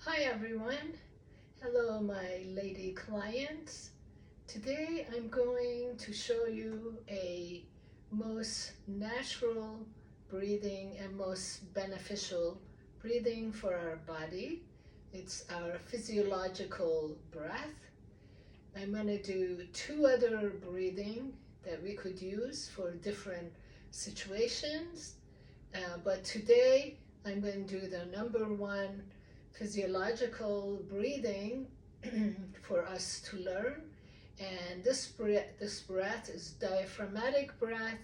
Hi everyone. Hello my lady clients. Today I'm going to show you a most natural breathing and most beneficial breathing for our body. It's our physiological breath. I'm going to do two other breathing that we could use for different situations. But today I'm going to do the number one physiological breathing for us to learn. And this breath is diaphragmatic breath,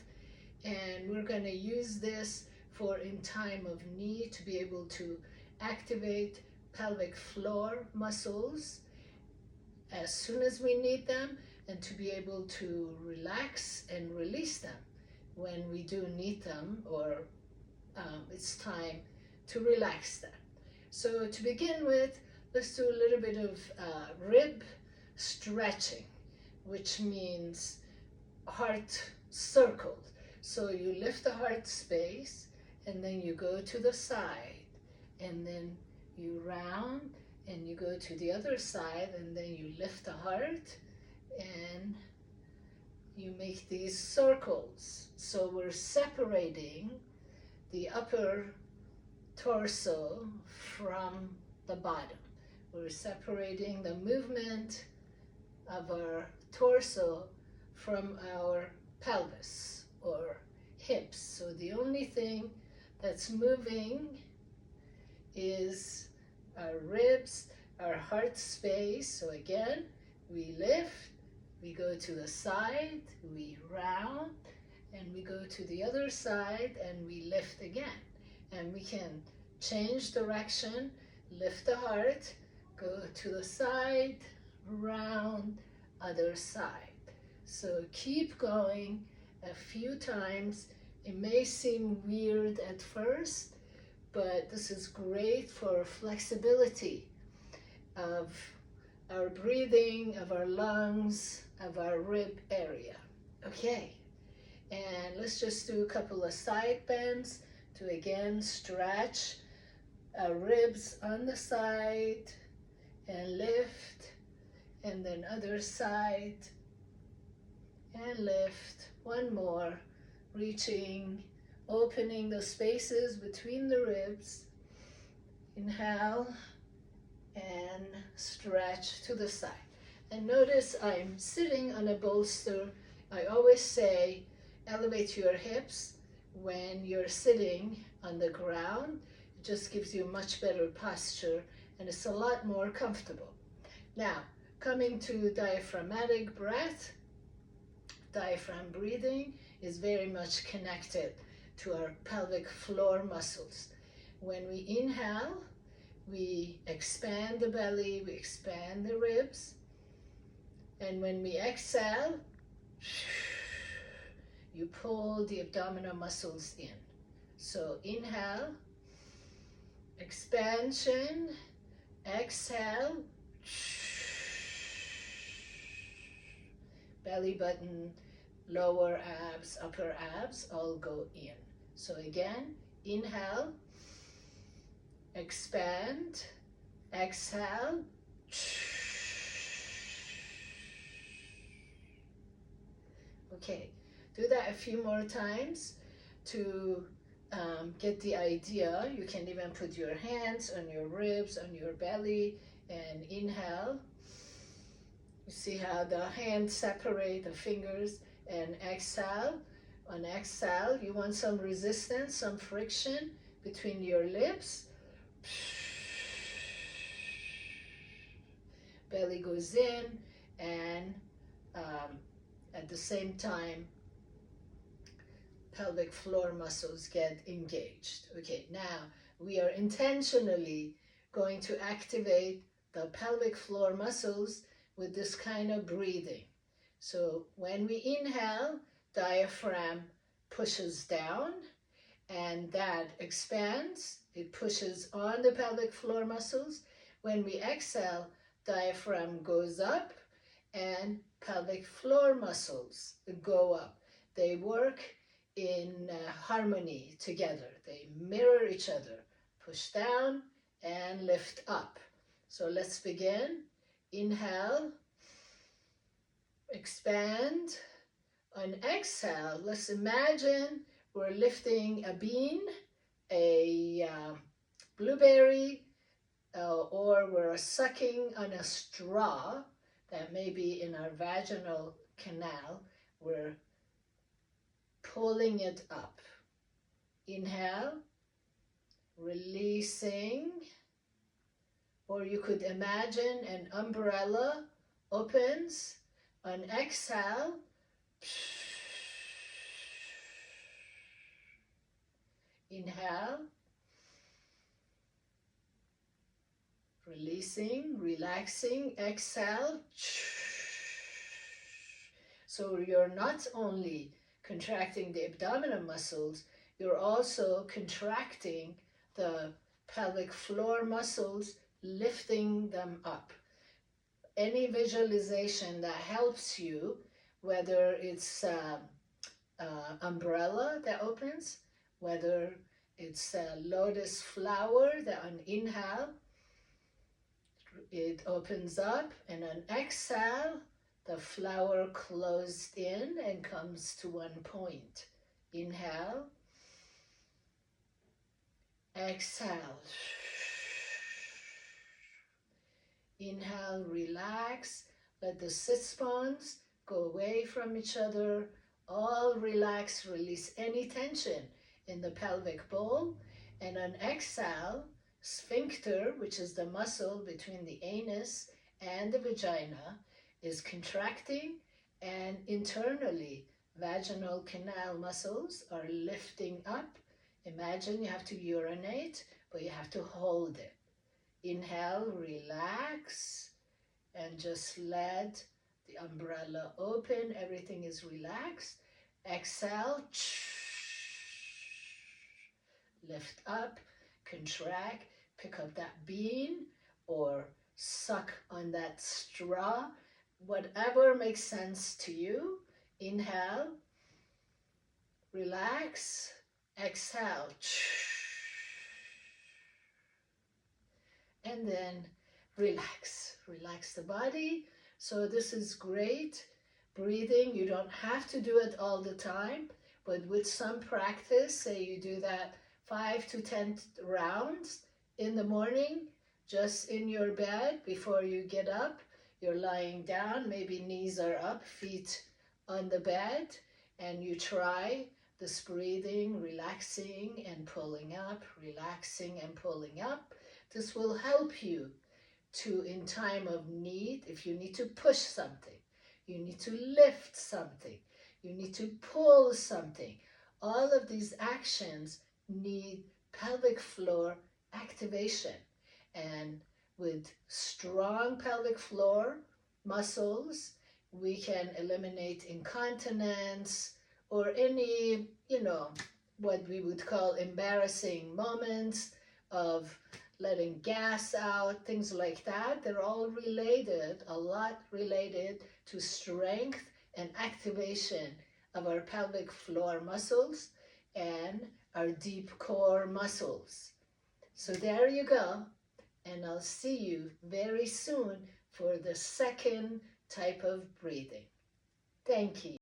and we're going to use this for in time of need to be able to activate pelvic floor muscles as soon as we need them, and to be able to relax and release them when we do need them, or it's time to relax them. So to begin with, let's do a little bit of rib stretching, which means heart circled. So you lift the heart space, and then you go to the side, and then you round, and you go to the other side, and then you lift the heart, and you make these circles. So we're separating the upper torso from the bottom. We're separating the movement of our torso from our pelvis or hips. So the only thing that's moving is our ribs, our heart space. So again, we lift, we go to the side, we round, and we go to the other side, and we lift again. And we can change direction, lift the heart, go to the side, round, other side. So keep going a few times. It may seem weird at first, but this is great for flexibility of our breathing, of our lungs, of our rib area. Okay, and let's just do a couple of side bends to again stretch our ribs on the side and lift, and then other side and lift. One more, reaching, opening the spaces between the ribs. Inhale and stretch to the side. And notice I'm sitting on a bolster. I always say elevate your hips when you're sitting on the ground. It just gives you much better posture, and it's a lot more comfortable. Now, coming to diaphragmatic breath, diaphragm breathing is very much connected to our pelvic floor muscles. When we inhale, we expand the belly, we expand the ribs, and when we exhale, you pull the abdominal muscles in. So inhale, expansion, exhale, belly button, lower abs, upper abs all go in. So again, inhale, expand, exhale, okay, do that a few more times to get the idea. You can even put your hands on your ribs, on your belly, and inhale. You see how the hands separate the fingers, and exhale. On exhale, you want some resistance, some friction between your lips. Belly goes in, and at the same time, pelvic floor muscles get engaged. Okay, now we are intentionally going to activate the pelvic floor muscles with this kind of breathing. So when we inhale, diaphragm pushes down, and that expands. It pushes on the pelvic floor muscles. When we exhale, diaphragm goes up, and pelvic floor muscles go up. They work in harmony together. They mirror each other. Push down and lift up. So let's begin. Inhale, expand. On exhale, let's imagine we're lifting a bean, a blueberry, or we're sucking on a straw that may be in our vaginal canal. We're pulling it up. Inhale, releasing, or you could imagine an umbrella opens. On exhale, inhale, releasing, relaxing, exhale. So you're not only contracting the abdominal muscles, you're also contracting the pelvic floor muscles, lifting them up. Any visualization that helps you, whether it's umbrella that opens, whether it's a lotus flower that on inhale, it opens up, and on exhale, the flower closed in and comes to one point. Inhale, exhale. Inhale, relax, let the sits bones go away from each other, all relax, release any tension in the pelvic bowl, and on exhale, sphincter, which is the muscle between the anus and the vagina, is contracting, and internally, vaginal canal muscles are lifting up. Imagine you have to urinate, but you have to hold it. Inhale, relax, and just let the umbrella open. Everything is relaxed. Exhale, lift up, contract, pick up that bean or suck on that straw, whatever makes sense to you. Inhale, relax, exhale, and then relax the body. So this is great breathing. You don't have to do it all the time, but with some practice, say you do that 5 to 10 rounds in the morning, just in your bed before you get up. You're lying down, maybe knees are up, feet on the bed, and you try this breathing, relaxing and pulling up, relaxing and pulling up. This will help you to, in time of need, if you need to push something, you need to lift something, you need to pull something. All of these actions need pelvic floor activation. And with strong pelvic floor muscles, we can eliminate incontinence or any, what we would call embarrassing moments of letting gas out, things like that. They're all related, a lot related to strength and activation of our pelvic floor muscles and our deep core muscles. So there you go, and I'll see you very soon for the second type of breathing. Thank you.